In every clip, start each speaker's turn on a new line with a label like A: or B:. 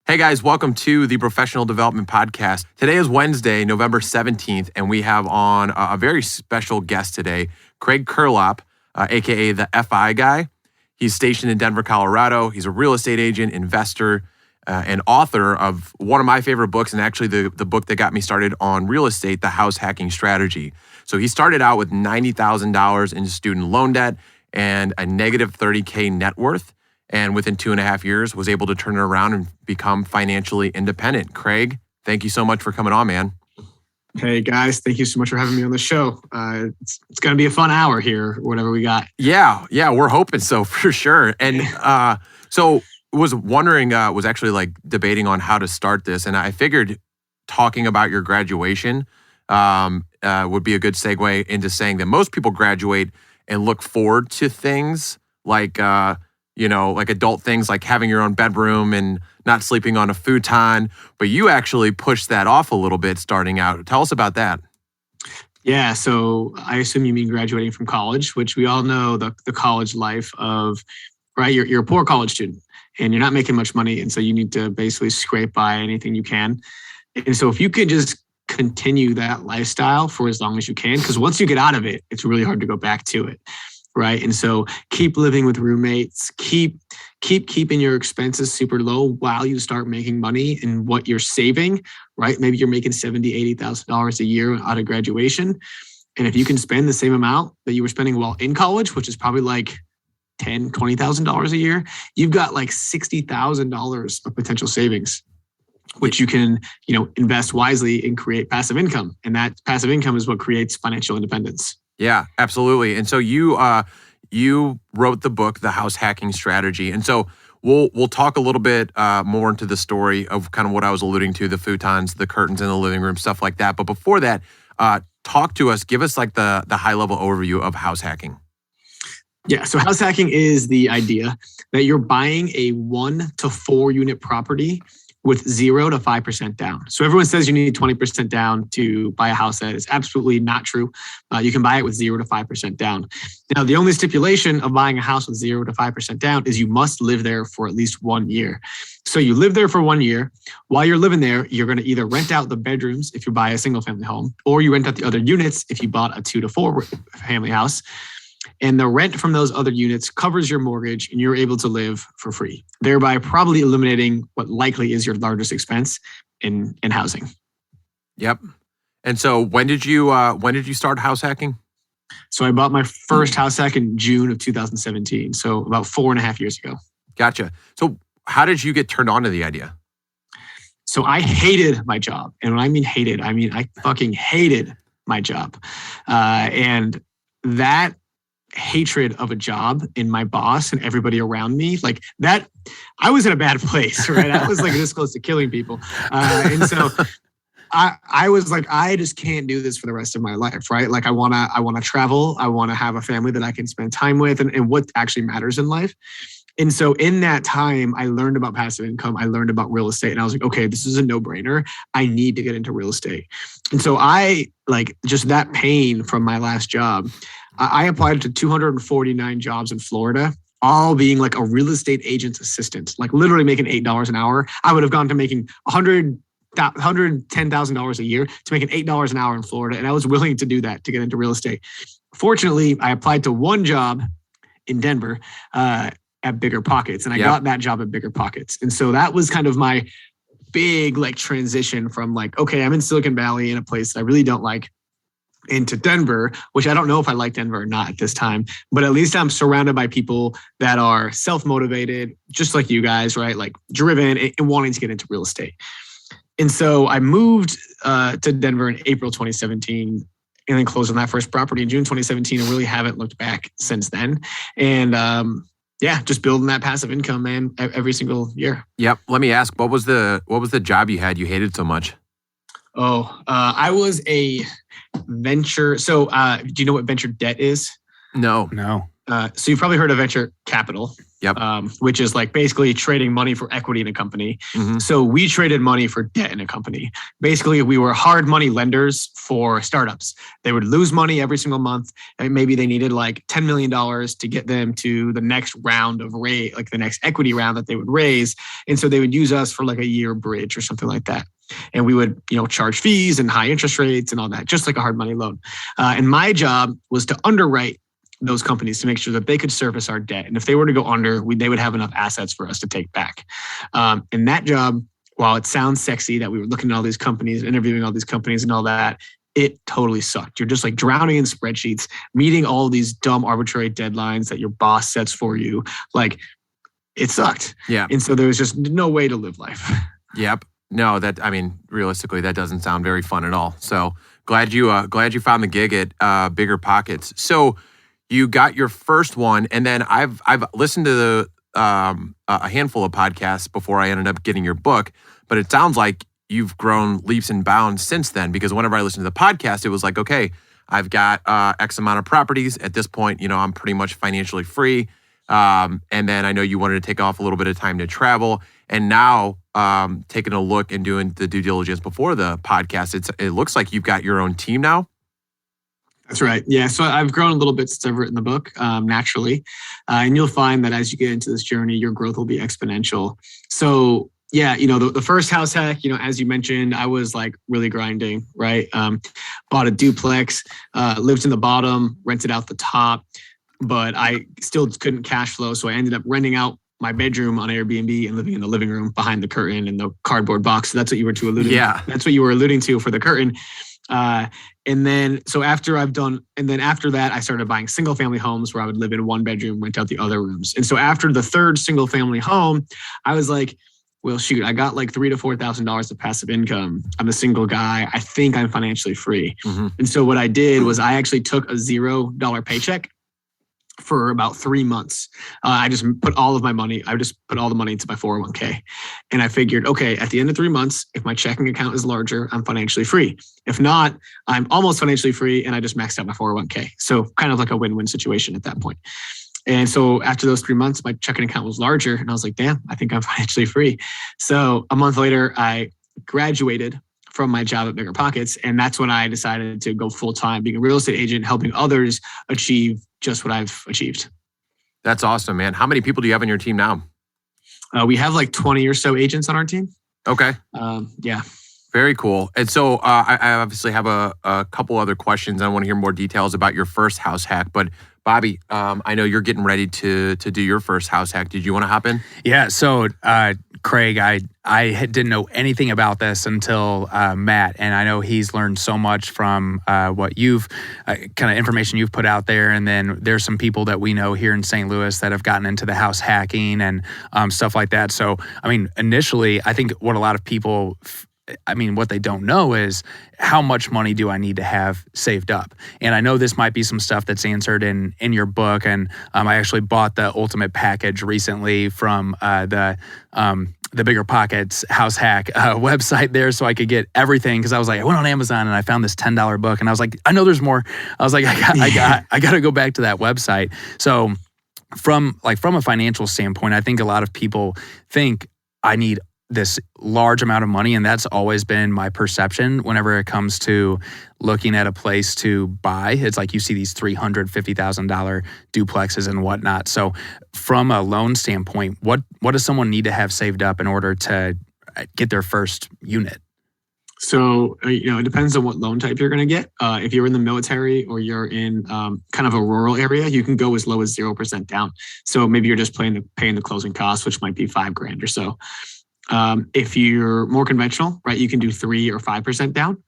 A: Hey guys, welcome to the Professional Development Podcast. Today is Wednesday, November 17th, and we have on a very special guest today, Craig Curelop, aka the FI guy. He's stationed in Denver, Colorado. He's a real estate agent, investor, and author of one of my favorite books, and actually the book that got me started on real estate, The House Hacking Strategy. So he started out with $90,000 in student loan debt and a negative $30K net worth. And within 2.5 years, was able to turn it around and become financially independent. Craig, thank you so much for coming on, man.
B: Hey guys, thank you so much for having me on the show. It's going to be a fun hour here, whatever we got.
A: Yeah, we're hoping so for sure. And so was wondering, was actually like debating on how to start this. And I figured talking about your graduation would be a good segue into saying that most people graduate and look forward to things like, like adult things like having your own bedroom and not sleeping on a futon, but you actually pushed that off a little bit starting out. Tell us about that.
B: Yeah, so I assume you mean graduating from college, which we all know the college life of, right? You're a poor college student and you're not making much money. And so you need to basically scrape by anything you can. And so if you could just continue that lifestyle for as long as you can, because once you get out of it, it's really hard to go back to it. Right. And so keep living with roommates, keep keeping your expenses super low while you start making money and what you're saving, right? Maybe you're making $70,000, $80,000 a year out of graduation. And if you can spend the same amount that you were spending while in college, which is probably like $10,000, $20,000 a year, you've got like $60,000 of potential savings, which you can, invest wisely and create passive income. And that passive income is what creates financial independence.
A: Yeah, absolutely. And so you wrote the book, The House Hacking Strategy. And so we'll talk a little bit more into the story of kind of what I was alluding to, the futons, the curtains in the living room, stuff like that. But before that, talk to us, give us like the high level overview of house hacking.
B: Yeah, so house hacking is the idea that you're buying a 1 to 4 unit property with 0 to 5% down. So everyone says you need 20% down to buy a house. That is absolutely not true. You can buy it with 0 to 5% down. Now, the only stipulation of buying a house with 0 to 5% down is you must live there for at least 1 year. So you live there for 1 year. While you're living there, you're going to either rent out the bedrooms if you buy a single family home, or you rent out the other units if you bought a 2 to 4 family house. And the rent from those other units covers your mortgage and you're able to live for free, thereby probably eliminating what likely is your largest expense in housing.
A: Yep. And so when did you start house hacking?
B: So I bought my first house hack in June of 2017. So about 4.5 years ago.
A: Gotcha. So how did you get turned on to the idea?
B: So I hated my job. And when I mean hated, I mean I fucking hated my job. And that hatred of a job in my boss and everybody around me, like that, I was in a bad place, right? I was like this close to killing people. And so I was like, I just can't do this for the rest of my life, right? Like I want to travel. I want to have a family that I can spend time with and what actually matters in life. And so in that time, I learned about passive income. I learned about real estate and I was like, okay, this is a no-brainer. I need to get into real estate. And so I like just that pain from my last job, I applied to 249 jobs in Florida, all being like a real estate agent's assistant, like literally making $8 an hour. I would have gone to making $110,000 a year to making $8 an hour in Florida. And I was willing to do that to get into real estate. Fortunately, I applied to one job in Denver at Bigger Pockets, and I got that job at Bigger Pockets. And so that was kind of my big like transition from like, okay, I'm in Silicon Valley in a place that I really don't like, into Denver, which I don't know if I like Denver or not at this time, but at least I'm surrounded by people that are self-motivated, just like you guys, right? Like driven and wanting to get into real estate. And so I moved to Denver in April 2017 and then closed on that first property in June 2017 and really haven't looked back since then. And just building that passive income, man, every single year.
A: Yep. Let me ask, what was the job you had you hated so much?
B: I was a venture. So do you know what venture debt is?
A: No.
B: So you've probably heard of venture capital.
A: Yep.
B: Which is like basically trading money for equity in a company.
A: Mhm.
B: So we traded money for debt in a company. Basically, we were hard money lenders for startups. They would lose money every single month. And maybe they needed like $10 million to get them to the next round of raise, like the next equity round that they would raise. And so they would use us for like a year bridge or something like that. And we would, charge fees and high interest rates and all that, just like a hard money loan. And my job was to underwrite those companies to make sure that they could service our debt. And if they were to go under, they would have enough assets for us to take back. And that job, while it sounds sexy that we were looking at all these companies, interviewing all these companies and all that, it totally sucked. You're just like drowning in spreadsheets, meeting all these dumb arbitrary deadlines that your boss sets for you. Like, it sucked.
A: Yeah.
B: And so there was just no way to live life.
A: Yep. No, realistically, that doesn't sound very fun at all. So glad you found the gig at Bigger Pockets. So you got your first one, and then I've listened to a handful of podcasts before I ended up getting your book, but it sounds like you've grown leaps and bounds since then, because whenever I listened to the podcast, it was like, okay, I've got X amount of properties. At this point, I'm pretty much financially free. And then I know you wanted to take off a little bit of time to travel, and now taking a look and doing the due diligence before the podcast, it looks like you've got your own team now.
B: That's right. Yeah. So I've grown a little bit since I've written the book, naturally. And you'll find that as you get into this journey, your growth will be exponential. So yeah, the first house hack, as you mentioned, I was like really grinding, right? Bought a duplex, lived in the bottom, rented out the top, but I still couldn't cash flow. So I ended up renting out my bedroom on Airbnb and living in the living room behind the curtain and the cardboard box. So that's what you were That's what you were alluding to for the curtain. And then after that, I started buying single family homes where I would live in one bedroom, rent out the other rooms. And so after the third single family home, I was like, well, shoot, I got like $3,000 to $4,000 of passive income. I'm a single guy. I think I'm financially free. Mm-hmm. And so what I did was I actually took a $0 paycheck for about 3 months. I just put all the money into my 401k. And I figured, okay, at the end of 3 months, if my checking account is larger, I'm financially free. If not, I'm almost financially free and I just maxed out my 401k. So kind of like a win-win situation at that point. And so after those 3 months, my checking account was larger and I was like, damn, I think I'm financially free. So a month later, I graduated from my job at Bigger Pockets. And that's when I decided to go full-time being a real estate agent, helping others achieve just what I've achieved.
A: That's awesome, man. How many people do you have on your team now?
B: We have like 20 or so agents on our team.
A: Okay.
B: Yeah.
A: Very cool. And so I obviously have a couple other questions. I want to hear more details about your first house hack. But Bobby, I know you're getting ready to do your first house hack. Did you want to hop in?
C: Yeah. So Craig, I didn't know anything about this until Matt, and I know he's learned so much from what you've kind of information you've put out there. And then there's some people that we know here in St. Louis that have gotten into the house hacking and stuff like that. So, initially, I think what a lot of people what they don't know is how much money do I need to have saved up? And I know this might be some stuff that's answered in your book. And I actually bought the ultimate package recently from the Bigger Pockets house hack website there, so I could get everything. Because I was like, I went on Amazon and I found this $10 book, and I was like, I know there's more. I was like, I got to go back to that website. So from a financial standpoint, I think a lot of people think I need this large amount of money. And that's always been my perception whenever it comes to looking at a place to buy. It's like you see these $350,000 duplexes and whatnot. So from a loan standpoint, what does someone need to have saved up in order to get their first unit?
B: So, it depends on what loan type you're going to get. If you're in the military or you're in kind of a rural area, you can go as low as 0% down. So maybe you're just paying the closing costs, which might be $5,000 or so. If you're more conventional, right, you can do 3 or 5% down.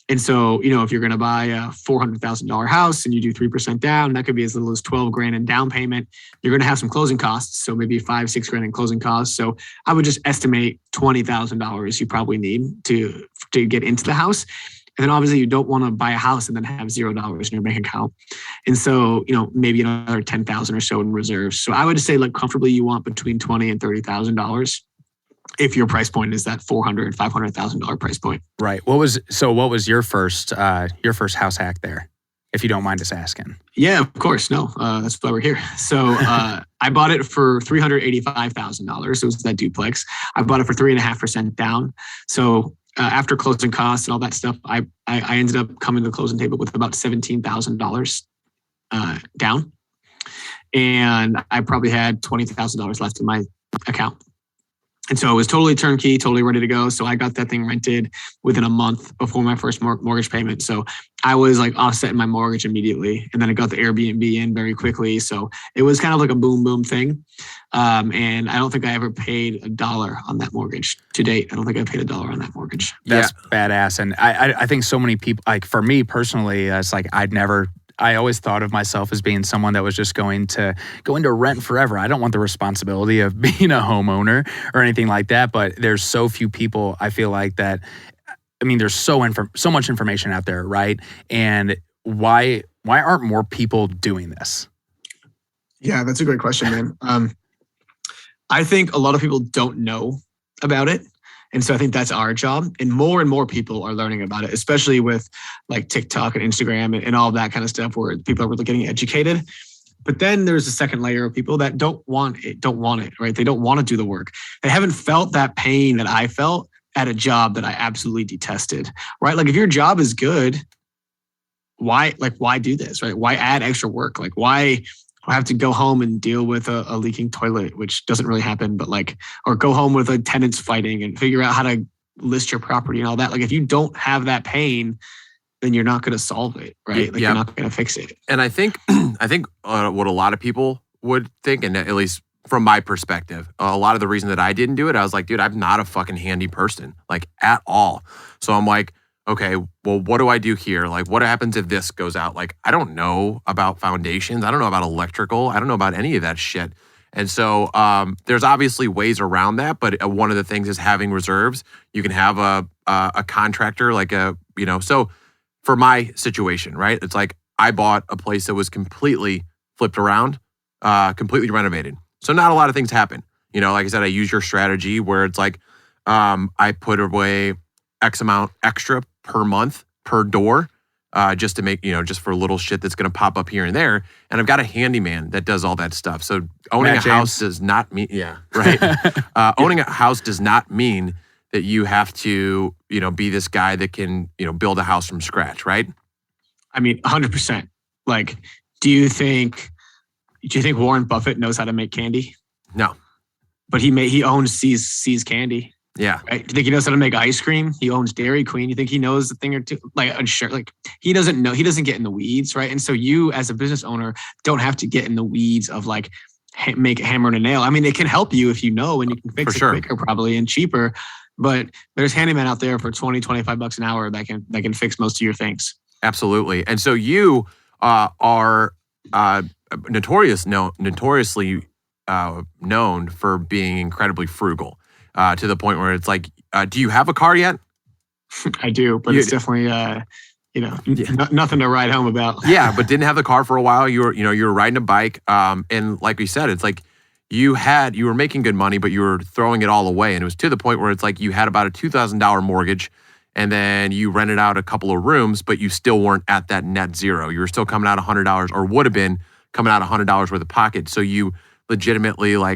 B: And so, if you're going to buy a $400,000 house and you do 3% down, that could be as little as $12,000 in down payment. You're going to have some closing costs. So maybe $5,000-6,000 in closing costs. So I would just estimate $20,000 you probably need to get into the house. And then obviously you don't want to buy a house and then have $0 in your bank account. And so, maybe another $10,000 or so in reserves. So I would say comfortably you want between $20,000 and $30,000. If your price point is that $400,000, $500,000 price point.
C: Right. What was your first house hack there? if you don't mind us asking.
B: Yeah, of course. No, that's why we're here. So I bought it for $385,000. It was that duplex. I bought it for 3.5% down. So after closing costs and all that stuff, I ended up coming to the closing table with about $17,000 down. And I probably had $20,000 left in my account. And so it was totally turnkey, totally ready to go. So I got that thing rented within a month before my first mortgage payment. So I was like offsetting my mortgage immediately. And then I got the Airbnb in very quickly. So it was kind of like a boom, boom thing. And I don't think I ever paid $1 on that mortgage to date. I don't think I paid $1 on that mortgage.
C: That's badass. And I think so many people, like for me personally, it's like I always thought of myself as being someone that was just going to rent forever. I don't want the responsibility of being a homeowner or anything like that. But there's so few people, I feel like that. I mean, there's so much information out there, right? And why aren't more people doing this?
B: Yeah, that's a great question, man. I think a lot of people don't know about it. And so I think that's our job. And more people are learning about it, especially with like TikTok and Instagram and all of that kind of stuff where people are really getting educated. But then there's a second layer of people that don't want it, right? They don't want to do the work. They haven't felt that pain that I felt at a job that I absolutely detested, right? Like if your job is good, why do this, right? Why add extra work? Like why have to go home and deal with a leaking toilet, which doesn't really happen, but or go home with tenants fighting and figure out how to list your property and all that. Like if you don't have that pain, then you're not going to solve it, right? Like you're not going to fix it.
A: And I think what a lot of people would think, and at least from my perspective, a lot of the reason that I didn't do it, I was like, dude, I'm not a fucking handy person, like at all. So I'm like, okay, well, what do I do here? Like, what happens if this goes out? Like, I don't know about foundations. I don't know about electrical. I don't know about any of that shit. And so there's obviously ways around that, but one of the things is having reserves. You can have a contractor, so for my situation, right? It's like I bought a place that was completely flipped around, completely renovated. So not a lot of things happen. Like I said, I use your strategy where it's like I put away X amount extra per month per door, just to make, just for little shit that's going to pop up here and there. And I've got a handyman that does all that stuff. So owning a house does not mean, owning a house does not mean that you have to, be this guy that can, build a house from scratch, right?
B: I mean, 100%. Like, do you think Warren Buffett knows how to make candy?
A: No.
B: But he owns C's Candy.
A: Yeah.
B: Right? Do you think he knows how to make ice cream? He owns Dairy Queen. You think he knows a thing or two? Like, sure. Like, he doesn't know. He doesn't get in the weeds, right? And so you, as a business owner, don't have to get in the weeds of like make a hammer and a nail. I mean, it can help you if you know, and you can fix it quicker probably and cheaper. But there's handyman out there for $20-$25 an hour that can fix most of your things.
A: Absolutely. And so you are notoriously known for being incredibly frugal. To the point where it's like, do you have a car yet?
B: I do, but it's definitely, nothing to ride home about.
A: Yeah, but didn't have the car for a while. You were riding a bike, and like we said, it's like you were making good money, but you were throwing it all away, and it was to the point where it's like you had about a $2,000 mortgage, and then you rented out a couple of rooms, but you still weren't at that net zero. You were still coming out $100, or would have been coming out $100 worth of pocket. So you legitimately what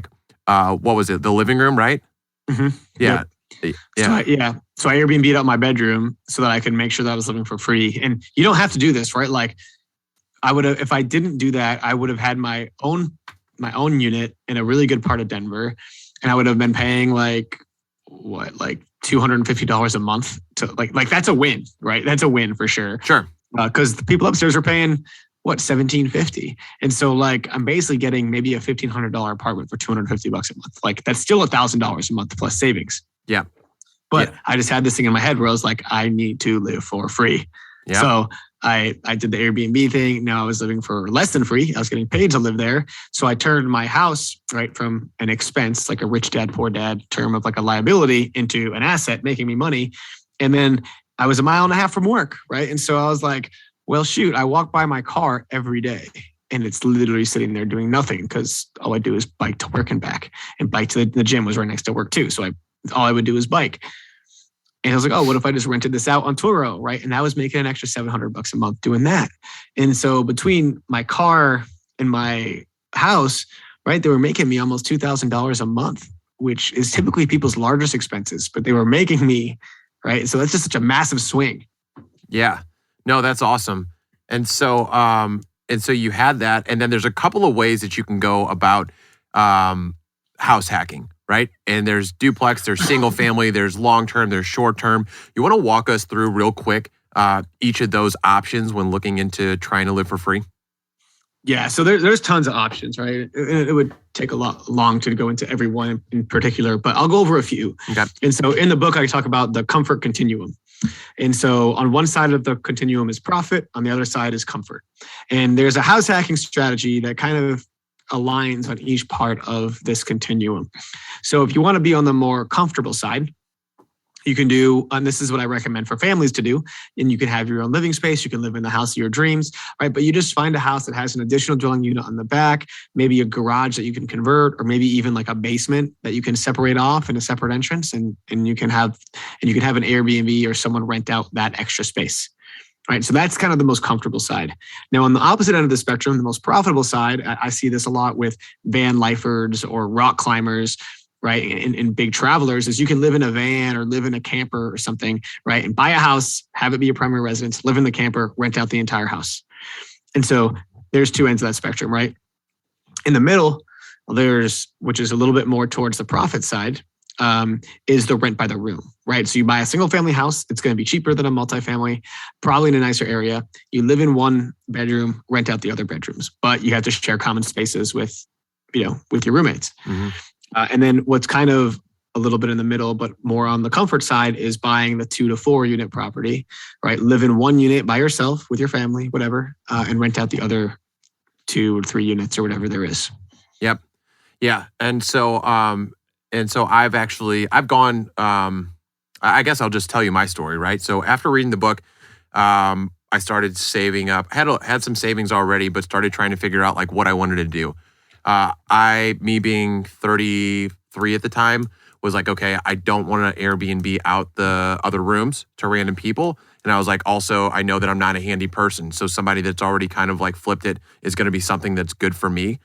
A: was it? The living room, right?
B: Mm-hmm.
A: Yeah.
B: Yep. Yeah. So I Airbnb'd out my bedroom so that I could make sure that I was living for free. And you don't have to do this, right? Like I would have, if I didn't do that, I would have had my own unit in a really good part of Denver. And I would have been paying like $250 a month to like that's a win, right? That's a win for sure.
A: Sure.
B: Because the people upstairs are paying $1,750. And so like I'm basically getting maybe a $1,500 apartment for $250 a month. Like that's still $1,000 a month plus savings.
A: Yeah.
B: But I just had this thing in my head where I was like, I need to live for free. Yeah. So I did the Airbnb thing. Now I was living for less than free. I was getting paid to live there. So I turned my house right from an expense, like a rich dad, poor dad term of like a liability, into an asset making me money. And then I was 1.5 miles from work. Right. And so I was like, well, shoot, I walk by my car every day and it's literally sitting there doing nothing because all I do is bike to work and back, and bike to the gym was right next to work too. So all I would do is bike. And I was like, oh, what if I just rented this out on Turo, right? And I was making an extra $700 a month doing that. And so between my car and my house, right, they were making me almost $2,000 a month, which is typically people's largest expenses, but they were making me, right? So that's just such a massive swing.
A: Yeah. No, that's awesome. And so you had that, and then there's a couple of ways that you can go about house hacking, right? And there's duplex, there's single family, there's long-term, there's short-term. You want to walk us through real quick each of those options when looking into trying to live for free?
B: Yeah, so there's tons of options, right? It would take a lot long to go into every one in particular, but I'll go over a few.
A: Okay.
B: And so in the book, I talk about the comfort continuum. And so on one side of the continuum is profit, on the other side is comfort. And there's a house hacking strategy that kind of aligns on each part of this continuum. So if you want to be on the more comfortable side, you can do, and this is what I recommend for families to do, and you can have your own living space. You can live in the house of your dreams, right? But you just find a house that has an additional dwelling unit on the back, maybe a garage that you can convert, or maybe even like a basement that you can separate off in a separate entrance, and you can have an Airbnb or someone rent out that extra space. Right. So that's kind of the most comfortable side. Now, on the opposite end of the spectrum, the most profitable side, I see this a lot with van lifers or rock climbers, right? And big travelers, is you can live in a van or live in a camper or something, right? And buy a house, have it be your primary residence, live in the camper, rent out the entire house. And so there's two ends of that spectrum, right? In the middle, which is a little bit more towards the profit side, is the rent by the room, right? So you buy a single family house, it's going to be cheaper than a multifamily, probably in a nicer area. You live in one bedroom, rent out the other bedrooms, but you have to share common spaces with your roommates.
A: Mm-hmm.
B: And then what's kind of a little bit in the middle, but more on the comfort side, is buying the 2 to 4 unit property, right? Live in one unit by yourself with your family, whatever, and rent out the other 2 or 3 units or whatever there is.
A: Yep. Yeah. And so I've gone, I guess I'll just tell you my story, right? So after reading the book, I started saving up. I had some savings already, but started trying to figure out like what I wanted to do. Me being 33 at the time, was like, okay, I don't want to Airbnb out the other rooms to random people. And I was like, also, I know that I'm not a handy person. So somebody that's already kind of like flipped it is going to be something that's good for me,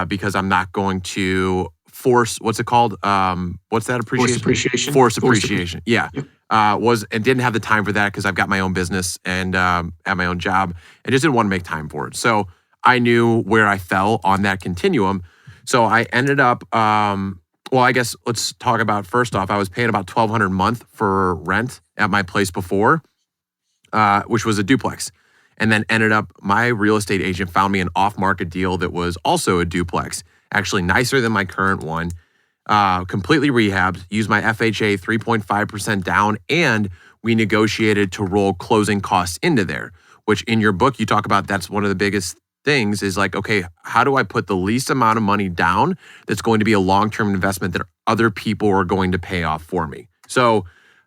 A: because I'm not going to force, what's it called? What's that appreciation? Force appreciation. Yeah. Yep. And didn't have the time for that because I've got my own business and have my own job, and just didn't want to make time for it. So I knew where I fell on that continuum. So I ended up, I guess let's talk about, first off, I was paying about $1,200 a month for rent at my place before, which was a duplex. And then ended up, my real estate agent found me an off-market deal that was also a duplex, actually nicer than my current one, completely rehabbed, used my FHA 3.5% down, and we negotiated to roll closing costs into there, which in your book, you talk about that's one of the biggest things is like, okay, how do I put the least amount of money down that's going to be a long-term investment that other people are going to pay off for me? So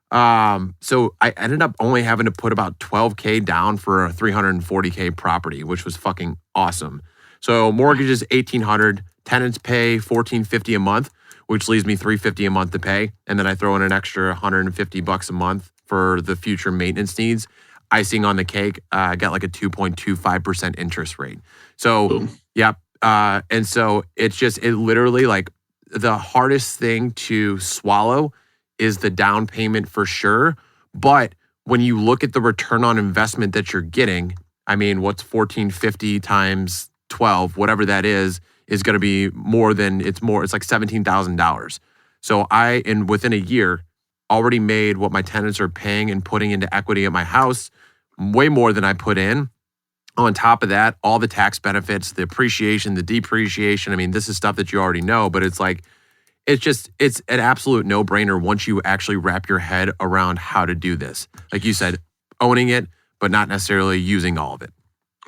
A: I ended up only having to put about $12K down for a $340K property, which was fucking awesome. So mortgage is $1,800, tenants pay $1,450 a month, which leaves me $350 a month to pay. And then I throw in an extra $150 a month for the future maintenance needs. Icing on the cake, I got like a 2.25% interest rate. So, yep. And so it literally like the hardest thing to swallow is the down payment for sure. But when you look at the return on investment that you're getting, I mean, what's 1,450 times 12, whatever that is going to be it's like $17,000. So within a year, already made what my tenants are paying and putting into equity at my house, way more than I put in. On top of that, all the tax benefits, the appreciation, the depreciation. I mean, this is stuff that you already know, but it's like, it's an absolute no-brainer once you actually wrap your head around how to do this. Like you said, owning it, but not necessarily using all of it.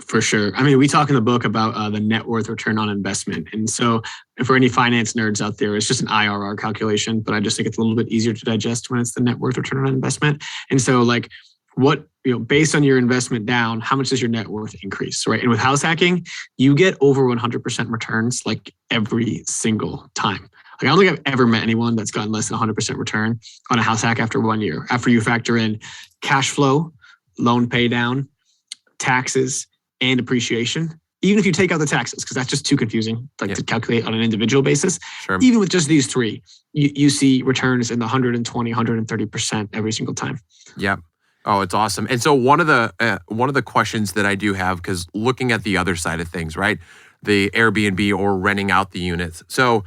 B: For sure. I mean, we talk in the book about the net worth return on investment. And so for any finance nerds out there, it's just an IRR calculation, but I just think it's a little bit easier to digest when it's the net worth return on investment. And so like based on your investment down, how much does your net worth increase, right? And with house hacking, you get over 100% returns like every single time. Like, I don't think I've ever met anyone that's gotten less than 100% return on a house hack after 1 year. After you factor in cash flow, loan pay down, taxes, and appreciation. Even if you take out the taxes, because that's just too confusing to calculate on an individual basis.
A: Sure.
B: Even with just these three, you see returns in the 120, 130% every single time.
A: Yep. Oh, it's awesome. And so one of the questions that I do have, because looking at the other side of things, right? The Airbnb or renting out the units. So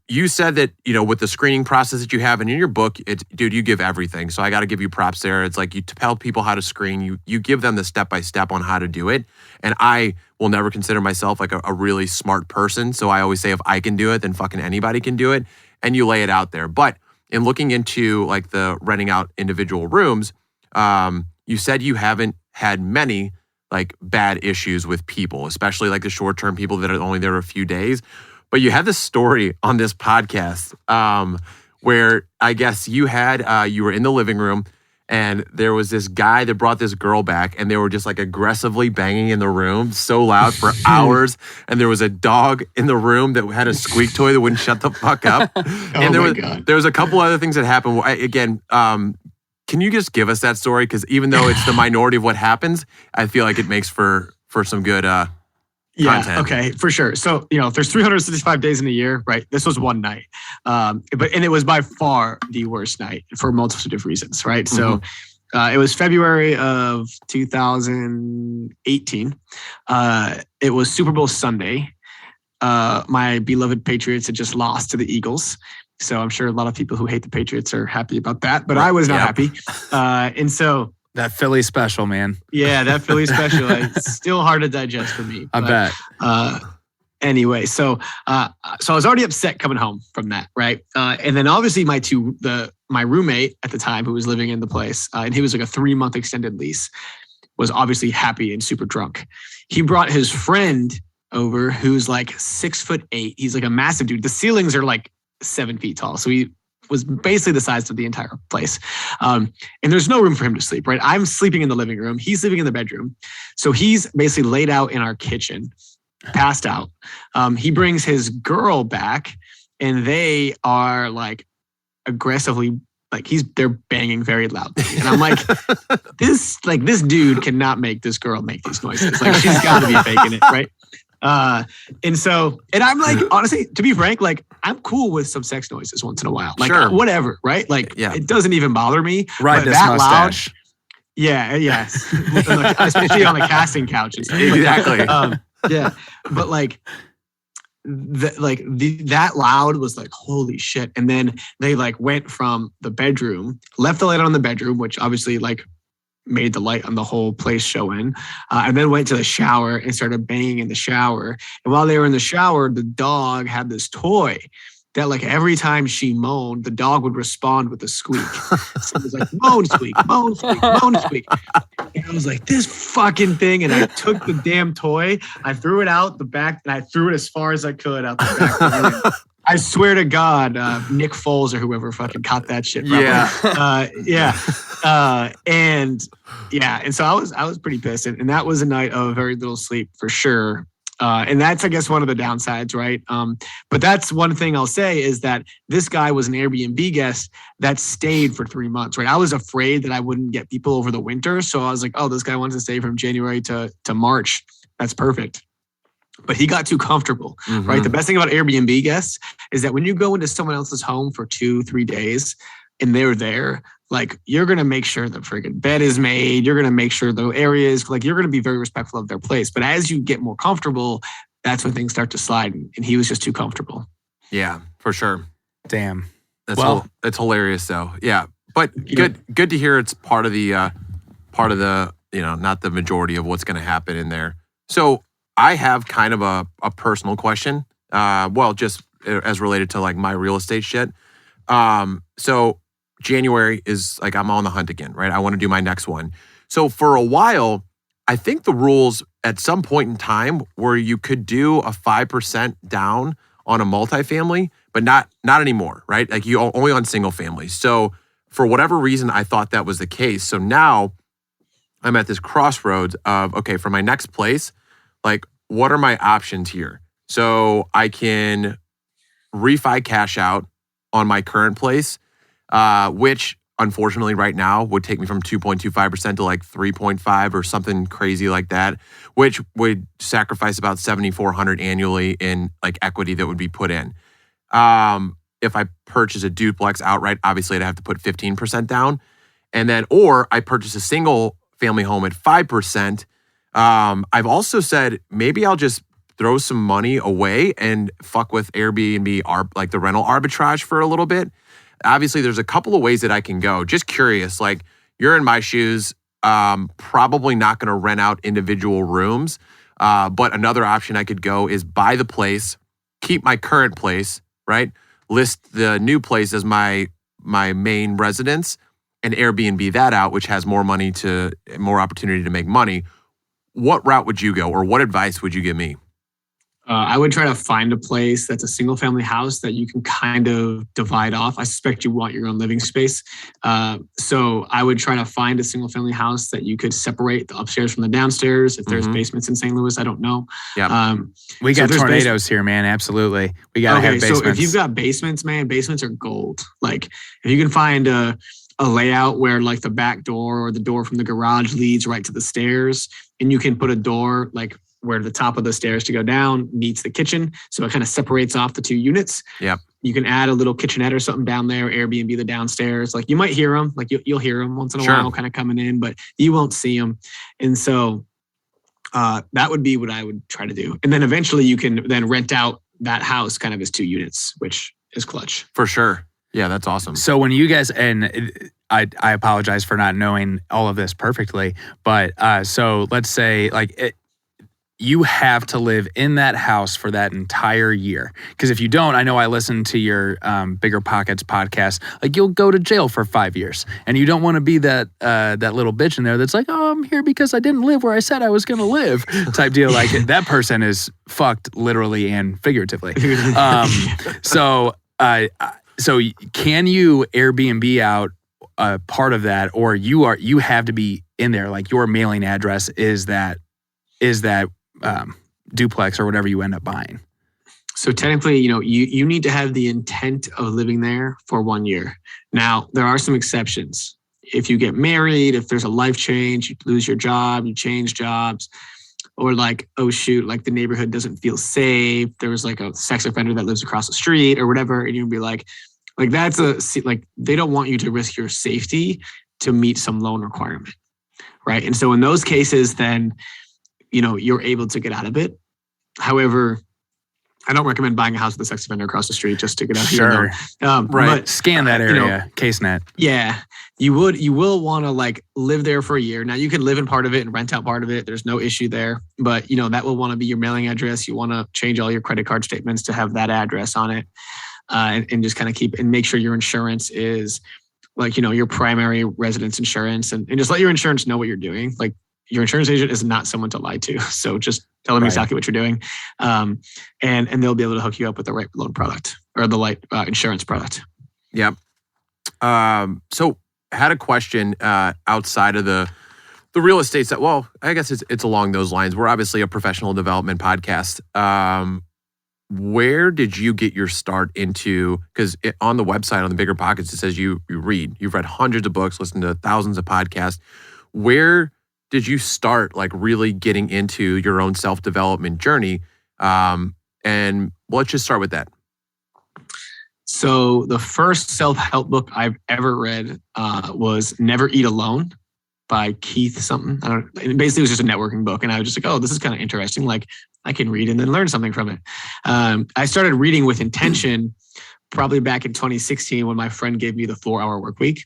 A: you said that, with the screening process that you have, and in your book, dude, you give everything. So I got to give you props there. It's like you tell people how to screen, you give them the step-by-step on how to do it. And I will never consider myself like a really smart person. So I always say, if I can do it, then fucking anybody can do it. And you lay it out there. But in looking into like the renting out individual rooms, you said you haven't had many like bad issues with people, especially like the short-term people that are only there a few days. But you had this story on this podcast where I guess you were in the living room and there was this guy that brought this girl back and they were just like aggressively banging in the room so loud for hours. And there was a dog in the room that had a squeak toy that wouldn't shut the fuck up. And there was a couple other things that happened. Again, can you just give us that story? Because even though it's the minority of what happens, I feel like it makes for some good content.
B: Okay, for sure. So, if there's 365 days in a year, right? This was one night. And it was by far the worst night for a multitude of reasons, right?
A: Mm-hmm.
B: So it was February of 2018. It was Super Bowl Sunday. My beloved Patriots had just lost to the Eagles. So I'm sure a lot of people who hate the Patriots are happy about that, but I was not happy. And so
C: that Philly special, man.
B: Yeah, that Philly special. It's still hard to digest for me.
C: I bet.
B: Anyway, so I was already upset coming home from that, right? And then obviously my roommate at the time who was living in the place, and he was like a 3-month extended lease, was obviously happy and super drunk. He brought his friend over who's like 6'8". He's like a massive dude. The ceilings are like 7 feet tall. So he was basically the size of the entire place. And there's no room for him to sleep, right? I'm sleeping in the living room. He's sleeping in the bedroom. So he's basically laid out in our kitchen, passed out. He brings his girl back and they are like aggressively, they're banging very loudly. And I'm like, this dude cannot make this girl make these noises. Like, she's got to be faking it, right? And I'm like, honestly, to be frank, like, I'm cool with some sex noises once in a while. Like,
A: sure.
B: Whatever, right? Like, It doesn't even bother me.
C: Right, this
B: that
C: mustache.
B: Loud, yes. Especially on the casting couch and stuff.
A: Exactly.
B: But like, that loud was like, holy shit. And then they like went from the bedroom, left the light on in the bedroom, which obviously like made the light on the whole place show in, and then went to the shower and started banging in the shower. And while they were in the shower, the dog had this toy that like every time she moaned, the dog would respond with a squeak. So it was like, moan, squeak, moan, squeak, moan, squeak. And I was like, this fucking thing. And I took the damn toy, I threw it out the back, and I threw it as far as I could out the back. I swear to God, Nick Foles or whoever fucking caught that shit. Probably. And so I was pretty pissed. And that was a night of very little sleep for sure. And that's, I guess, one of the downsides, right? But that's one thing I'll say is that this guy was an Airbnb guest that stayed for 3 months, right? I was afraid that I wouldn't get people over the winter. So I was like, oh, this guy wants to stay from January to March. That's perfect. But he got too comfortable, right? The best thing about Airbnb guests is that when you go into someone else's home for 2-3 days and they're there, like, you're going to make sure the friggin' bed is made. You're going to make sure the area is, like, you're going to be very respectful of their place. But as you get more comfortable, that's when things start to slide. And he was just too comfortable.
A: Yeah, for sure.
C: Damn.
A: That's hilarious though. Yeah. But good to hear it's part of the, not the majority of what's going to happen in there. So I have kind of a personal question. Just as related to like my real estate shit. So January is like, I'm on the hunt again, right? I want to do my next one. So for a while, I think the rules at some point in time where you could do a 5% down on a multifamily, but not anymore, right? Like, you only on single family. So for whatever reason, I thought that was the case. So now I'm at this crossroads of, okay, for my next place, like, what are my options here? So I can refi cash out on my current place, which unfortunately right now would take me from 2.25% to like 3.5 or something crazy like that, which would sacrifice about $7,400 annually in like equity that would be put in. If I purchase a duplex outright, obviously I'd have to put 15% down. And then, or I purchase a single family home at 5%. I've also said maybe I'll just throw some money away and fuck with Airbnb, like the rental arbitrage for a little bit. Obviously, there's a couple of ways that I can go. Just curious, like you're in my shoes, probably not going to rent out individual rooms. But another option I could go is buy the place, keep my current place, right? List the new place as my main residence and Airbnb that out, which has more opportunity to make money. What route would you go, or what advice would you give me?
B: I would try to find a place that's a single family house that you can kind of divide off. I suspect you want your own living space. So I would try to find a single family house that you could separate the upstairs from the downstairs. If there's basements in St. Louis, I don't know.
A: Yeah.
C: We got tornadoes here, man. Absolutely. We got to have basements.
B: So if you've got basements, man, basements are gold. Like if you can find a layout where like the back door or the door from the garage leads right to the stairs, and you can put a door like where the top of the stairs to go down meets the kitchen. So it kind of separates off the two units.
A: Yep.
B: You can add a little kitchenette or something down there, Airbnb the downstairs. Like you might hear them, like you'll hear them once in a while kind of coming in, but you won't see them. And so that would be what I would try to do. And then eventually you can then rent out that house kind of as 2 units, which is clutch.
A: For sure. Yeah, that's awesome.
C: So when you guys, and I apologize for not knowing all of this perfectly, but so let's say like you have to live in that house for that entire year. Because if you don't, I know I listened to your Bigger Pockets podcast, like you'll go to jail for 5 years. And you don't want to be that little bitch in there that's like, oh, I'm here because I didn't live where I said I was going to live type deal. Like that person is fucked literally and figuratively. So can you Airbnb out part of that, or you have to be in there, like your mailing address is that duplex or whatever you end up buying?
B: So technically, you need to have the intent of living there for 1 year. Now, there are some exceptions. If you get married, if there's a life change, you lose your job, you change jobs, or like, oh shoot, like the neighborhood doesn't feel safe. There was like a sex offender that lives across the street or whatever. And you'd be like that's they don't want you to risk your safety to meet some loan requirement. Right. And so in those cases, then, you're able to get out of it. However, I don't recommend buying a house with a sex offender across the street just to get out of
C: Sure.
B: Right.
C: But, scan that area, CaseNet.
B: Yeah. You will want to like live there for a year. Now you can live in part of it and rent out part of it. There's no issue there. But that will want to be your mailing address. You want to change all your credit card statements to have that address on it. And just kind of make sure your insurance is like, your primary residence insurance and just let your insurance know what you're doing. Like your insurance agent is not someone to lie to. So just tell them exactly what you're doing. And they'll be able to hook you up with the right loan product or the right insurance product.
A: Yep. So had a question outside of the real estate set. Well, I guess it's along those lines. We're obviously a professional development podcast. Where did you get your start into? Because on the website, on the Bigger Pockets, it says you read. You've read hundreds of books, listened to thousands of podcasts. Where did you start like really getting into your own self-development journey? And let's just start with that.
B: So the first self-help book I've ever read was Never Eat Alone by Keith something. Basically, it was just a networking book. And I was just like, oh, this is kind of interesting. Like I can read and then learn something from it. I started reading with intention probably back in 2016 when my friend gave me the 4-hour work week.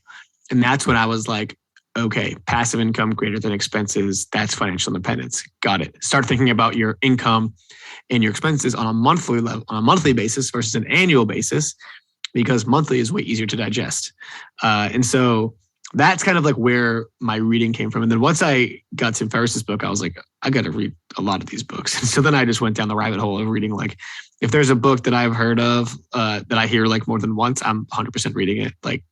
B: And that's when I was like, okay, passive income greater than expenses. That's financial independence. Got it. Start thinking about your income and your expenses on a monthly basis versus an annual basis, because monthly is way easier to digest. And so that's kind of like where my reading came from. And then once I got Tim Ferriss's book, I was like, I got to read a lot of these books. And so then I just went down the rabbit hole of reading. Like if there's a book that I've heard of that I hear like more than once, I'm 100% reading it. Like,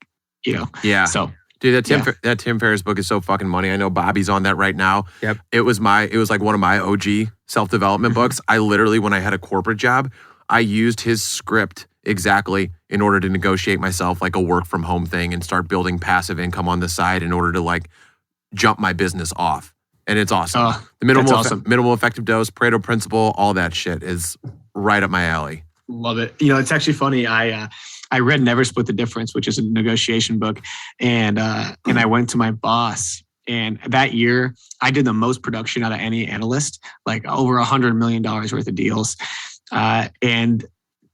A: Yeah.
B: So
A: dude, that Tim Ferriss book is so fucking money. I know Bobby's on that right now.
C: Yep.
A: It was like one of my OG self-development books. I literally, when I had a corporate job, I used his script exactly in order to negotiate myself like a work from home thing and start building passive income on the side in order to like jump my business off. And it's awesome. The minimal effective dose, Pareto principle, all that shit is right up my alley.
B: Love it. You know, it's actually funny. I read Never Split the Difference, which is a negotiation book. And I went to my boss. And that year, I did the most production out of any analyst, like over $100 million worth of deals. And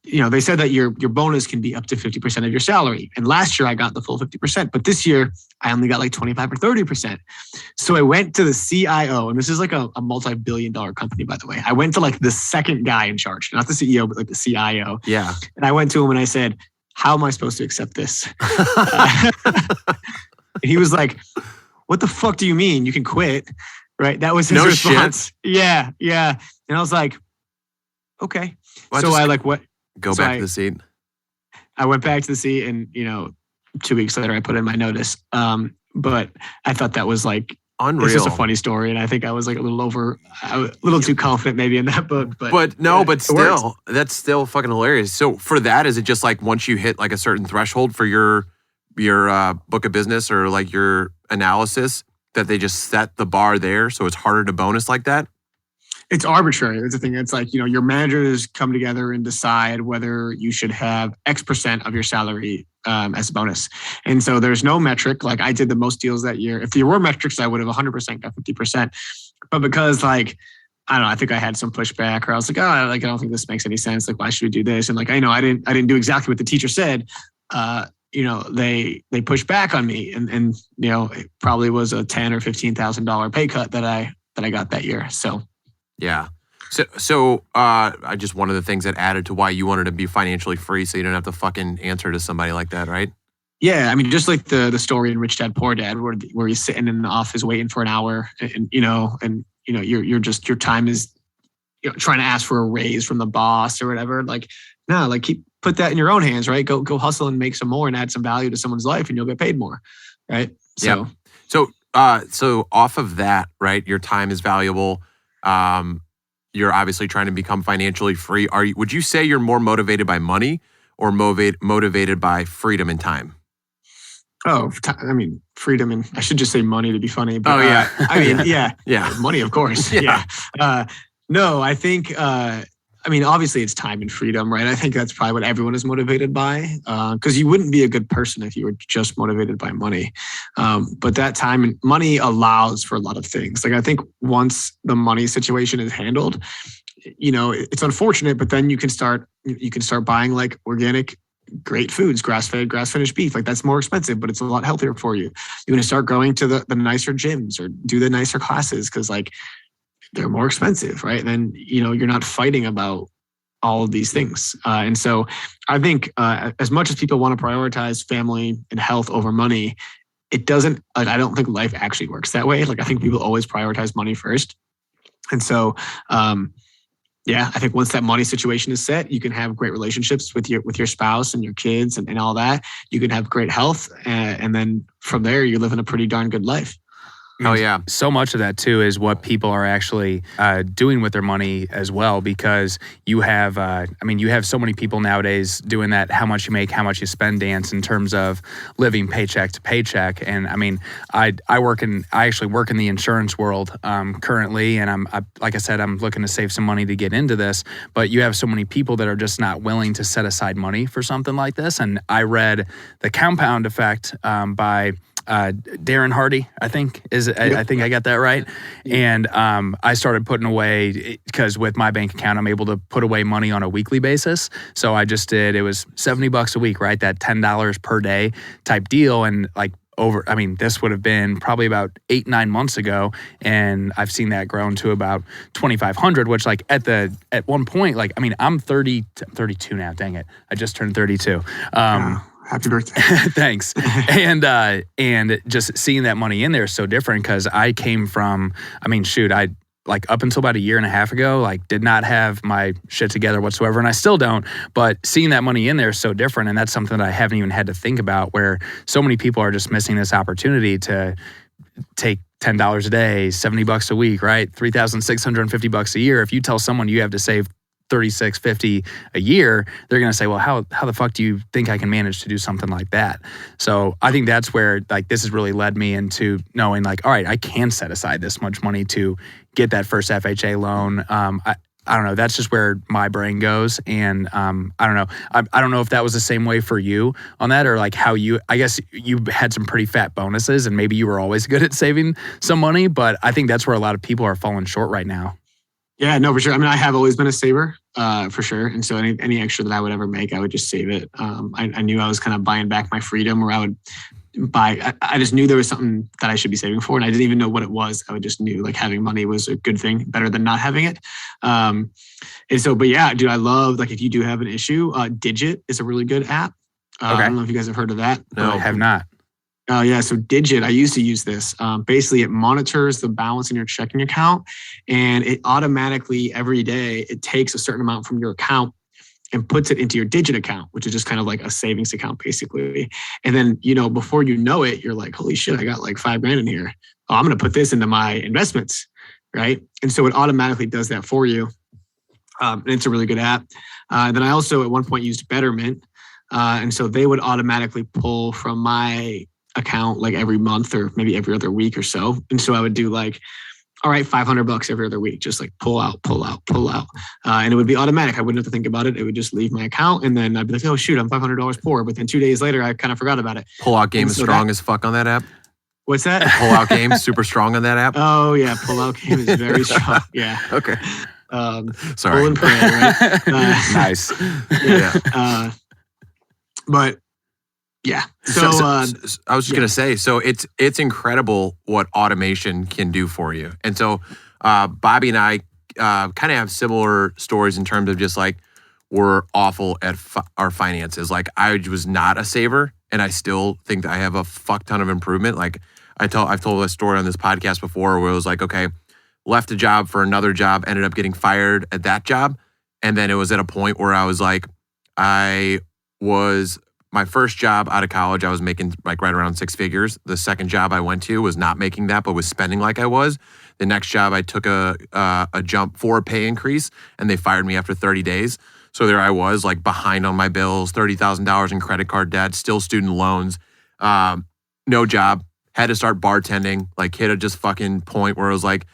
B: you know, they said that your bonus can be up to 50% of your salary. And last year I got the full 50%, but this year I only got like 25 or 30%. So I went to the CIO, and this is like a multi-billion-dollar company, by the way. I went to like the second guy in charge, not the CEO, but like the CIO.
A: Yeah.
B: And I went to him and I said, how am I supposed to accept this? And he was like, what the fuck do you mean? You can quit, right? That was his response.
A: Shit.
B: Yeah. And I was like, okay.
A: Well,
B: so I like what?
A: Go back to the seat.
B: I went back to the seat, and 2 weeks later I put in my notice. But I thought that was like
A: unreal.
B: It's just a funny story, and I think I was like a little too confident maybe in that book. But
A: still, that's still fucking hilarious. So for that, is it just like once you hit like a certain threshold for your book of business or like your analysis that they just set the bar there, so it's harder to bonus like that?
B: It's arbitrary. That's the thing. It's like, your managers come together and decide whether you should have X% of your salary as a bonus. And so there's no metric. Like I did the most deals that year. If there were metrics, I would have 100% got 50%. But because like, I don't know, I think I had some pushback, or I was like, I don't think this makes any sense. Like, why should we do this? And like, I know I didn't do exactly what the teacher said. They pushed back on me, and it probably was a $10,000 or $15,000 pay cut that I got that year. So.
A: Yeah. So I just one of the things that added to why you wanted to be financially free, so you don't have to fucking answer to somebody like that, right?
B: Yeah, I mean, just like the story in Rich Dad Poor Dad, where he's sitting in the office waiting for an hour, and your time is trying to ask for a raise from the boss or whatever. Like, no, like put that in your own hands, right? Go hustle and make some more and add some value to someone's life, and you'll get paid more, right?
A: So, so off of that, right? Your time is valuable. You're obviously trying to become financially free. Would you say you're more motivated by money or motivated by freedom and time?
B: Oh, I mean, freedom, and I should just say money to be funny. But,
A: yeah.
B: I mean,
A: yeah.
B: Money, of course.
A: Yeah.
B: No, I think, obviously it's time and freedom, right? I think that's probably what everyone is motivated by, because you wouldn't be a good person if you were just motivated by money. But that time and money allows for a lot of things. Like I think once the money situation is handled, it's unfortunate, but then you can start buying like organic, great foods, grass-fed, grass-finished beef. Like that's more expensive, but it's a lot healthier for you. You're going to start going to the nicer gyms or do the nicer classes because like they're more expensive, right? And then, you're not fighting about all of these things. And so I think as much as people want to prioritize family and health over money, it doesn't, like, I don't think life actually works that way. Like I think people always prioritize money first. And so, I think once that money situation is set, you can have great relationships with your spouse and your kids and all that. You can have great health. And then from there, you're living a pretty darn good life.
A: Oh yeah.
C: So much of that too is what people are actually doing with their money as well, because you have so many people nowadays doing that how much you make, how much you spend dance in terms of living paycheck to paycheck. And I mean, I actually work in the insurance world currently, and like I said, I'm looking to save some money to get into this. But you have so many people that are just not willing to set aside money for something like this. And I read The Compound Effect by Darren Hardy, I think I think I got that right. And I started putting away, because with my bank account, I'm able to put away money on a weekly basis. So I just did, it was $70 a week, right? That $10 per day type deal. And like this would have been probably about 8-9 months ago. And I've seen that grown to about 2,500, which like at one point, like, I'm 32 now, dang it. I just turned 32.
B: Happy birthday.
C: Thanks. And just seeing that money in there is so different, because I came from, I like up until about a year and a half ago, like did not have my shit together whatsoever. And I still don't, but seeing that money in there is so different. And that's something that I haven't even had to think about, where so many people are just missing this opportunity to take $10 a day, $70 a week, right? $3,650 a year. If you tell someone you have to save $36.50 a year, they're going to say, well, how the fuck do you think I can manage to do something like that? So I think that's where like this has really led me into knowing like, all right, I can set aside this much money to get that first FHA loan. I don't know. That's just where my brain goes. And I don't know. I don't know if that was the same way for you on that, or like how I guess you had some pretty fat bonuses and maybe you were always good at saving some money, but I think that's where a lot of people are falling short right now.
B: Yeah, no, for sure. I mean, I have always been a saver, for sure. And so any extra that I would ever make, I would just save it. I knew I was kind of buying back my freedom, or I would buy. I just knew there was something that I should be saving for, and I didn't even know what it was. I just knew like having money was a good thing, better than not having it. And so, but yeah, dude, I love like if you do have an issue, Digit is a really good app.
C: Okay.
B: I don't know if you guys have heard of that.
C: No, I have not.
B: Oh yeah, so Digit, I used to use this. Basically, it monitors the balance in your checking account, and it automatically every day it takes a certain amount from your account and puts it into your Digit account, which is just kind of like a savings account, basically. And then before you know it, you're like, holy shit, I got like $5,000 in here. Oh, I'm gonna put this into my investments, right? And so it automatically does that for you. And it's a really good app. Then I also at one point used Betterment, and so they would automatically pull from my account like every month or maybe every other week or so. And so I would do like, all right, $500 every other week, just like pull out. And it would be automatic. I wouldn't have to think about it. It would just leave my account. And then I'd be like, oh shoot, I'm $500 poor. But then 2 days later, I kind of forgot about it.
A: Pull-out game is strong as fuck on that app.
B: What's that?
A: Pull-out game super strong on that app.
B: Oh yeah, pull-out game is very strong. Yeah.
A: Okay. Sorry.
B: Pull and pray, right?
C: Nice.
B: Yeah. But yeah. So
A: I was just gonna say, so it's incredible what automation can do for you. And so Bobby and I kind of have similar stories in terms of just like we're awful at our finances. Like I was not a saver, and I still think that I have a fuck ton of improvement. Like I've told a story on this podcast before where it was like, okay, left a job for another job, ended up getting fired at that job, and then it was at a point where I was like, my first job out of college, I was making like right around 6 figures. The second job I went to was not making that, but was spending like I was. The next job, I took a jump for a pay increase, and they fired me after 30 days. So there I was, like behind on my bills, $30,000 in credit card debt, still student loans, no job, had to start bartending, like hit a just fucking point where I was like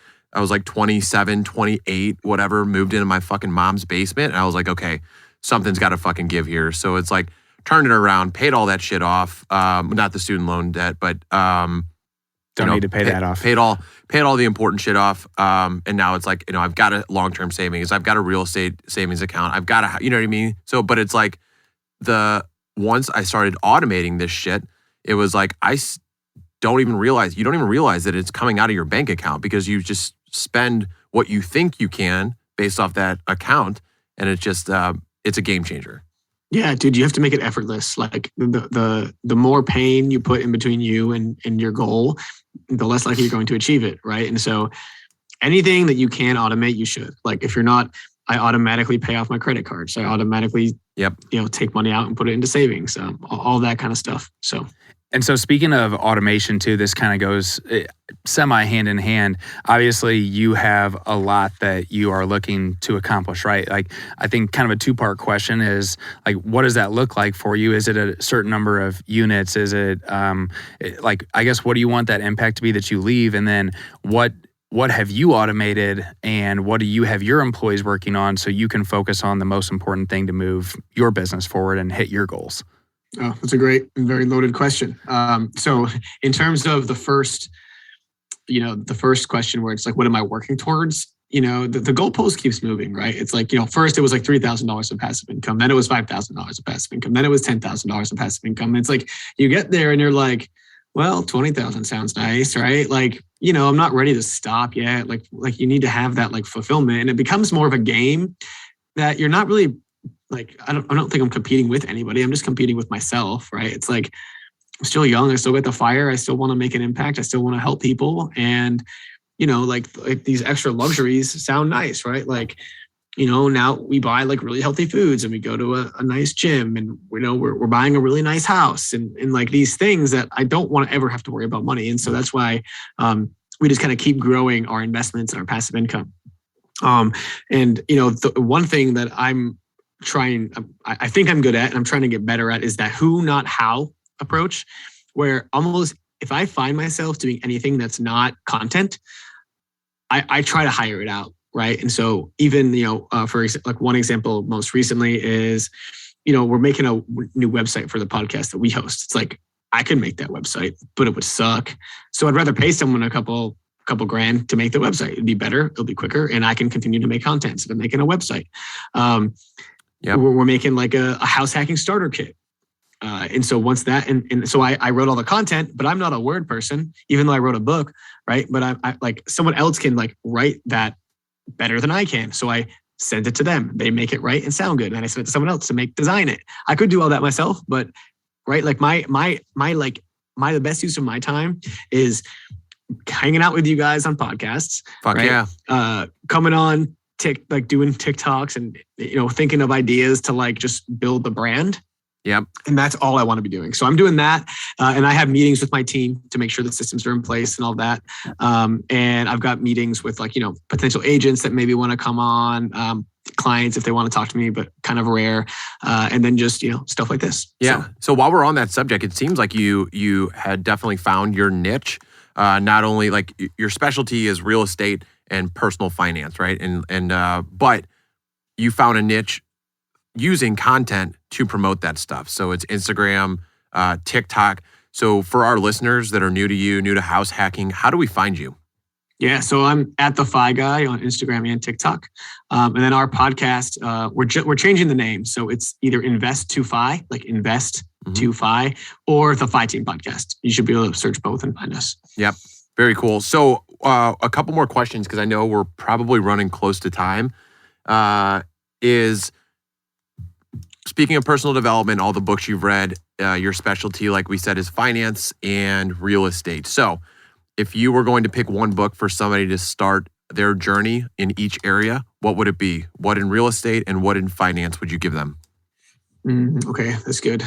A: 27, 28, whatever, moved into my fucking mom's basement. And I was like, okay, something's got to fucking give here. So it's like, turned it around, paid all that shit off. Not the student loan debt, but
C: don't need to pay that off.
A: Paid all the important shit off. And now it's like, I've got a long-term savings. I've got a real estate savings account. I've got you know what I mean? So, but it's like once I started automating this shit, it was like, you don't even realize that it's coming out of your bank account because you just spend what you think you can based off that account. And it's just, it's a game changer.
B: Yeah, dude, you have to make it effortless. Like the more pain you put in between you and your goal, the less likely you're going to achieve it, right? And so anything that you can automate, you should. Like if you're not, I automatically pay off my credit card. So I automatically, take money out and put it into savings, all that kind of stuff. So.
C: And so speaking of automation too, this kind of goes semi hand in hand. Obviously, you have a lot that you are looking to accomplish, right? Like, I think kind of a 2-part question is like, what does that look like for you? Is it a certain number of units? Is it like, I guess, what do you want that impact to be that you leave? And then what have you automated and what do you have your employees working on so you can focus on the most important thing to move your business forward and hit your goals?
B: Oh, that's a great and very loaded question. So in terms of the first question where it's like, what am I working towards? The goalpost keeps moving, right? It's like, first it was like $3,000 of passive income. Then it was $5,000 of passive income. Then it was $10,000 of passive income. And it's like, you get there and you're like, well, 20,000 sounds nice, right? Like, I'm not ready to stop yet. Like you need to have that like fulfillment, and it becomes more of a game that you're not really like, I don't think I'm competing with anybody. I'm just competing with myself, right? It's like, I'm still young. I still got the fire. I still want to make an impact. I still want to help people. And, like these extra luxuries sound nice, right? Like, now we buy like really healthy foods and we go to a nice gym and, we're buying a really nice house and like these things that I don't want to ever have to worry about money. And so that's why we just kind of keep growing our investments and our passive income. And the one thing that I think I'm good at, and I'm trying to get better at, is that who, not how approach, where almost if I find myself doing anything that's not content, I try to hire it out, right? And so even, for like one example most recently is, we're making a new website for the podcast that we host. It's like, I could make that website, but it would suck. So I'd rather pay someone a couple grand to make the website. It'd be better, it'll be quicker, and I can continue to make content instead of making a website. We're making like a house hacking starter kit. And so once that, and so I wrote all the content, but I'm not a word person, even though I wrote a book, right? But I like someone else can like write that better than I can. So I send it to them. They make it right and sound good. And I send it to someone else to design it. I could do all that myself, but right, like the best use of my time is hanging out with you guys on podcasts.
A: Fuck
B: right?
A: yeah.
B: Coming on doing TikToks and thinking of ideas to like just build the brand.
A: Yep.
B: And that's all I want to be doing. So I'm doing that. And I have meetings with my team to make sure the systems are in place and all that. And I've got meetings with potential agents that maybe want to come on, clients if they want to talk to me, but kind of rare. And then just, stuff like this.
A: Yeah. So while we're on that subject, it seems like you had definitely found your niche. Not only like your specialty is real estate and personal finance, right? But you found a niche using content to promote that stuff. So it's Instagram, TikTok. So for our listeners that are new to you, new to house hacking, how do we find you?
B: Yeah, so I'm at the Fi Guy on Instagram and TikTok. And then our podcast, we're changing the name. So it's either Invest to Fi, like Invest to Fi, or the Fi Team Podcast. You should be able to search both and find us.
A: Yep. Very cool. So a couple more questions, because I know we're probably running close to time. Speaking of personal development, all the books you've read, your specialty, like we said, is finance and real estate. So if you were going to pick one book for somebody to start their journey in each area, what would it be? What in real estate and what in finance would you give them?
B: Okay, that's good.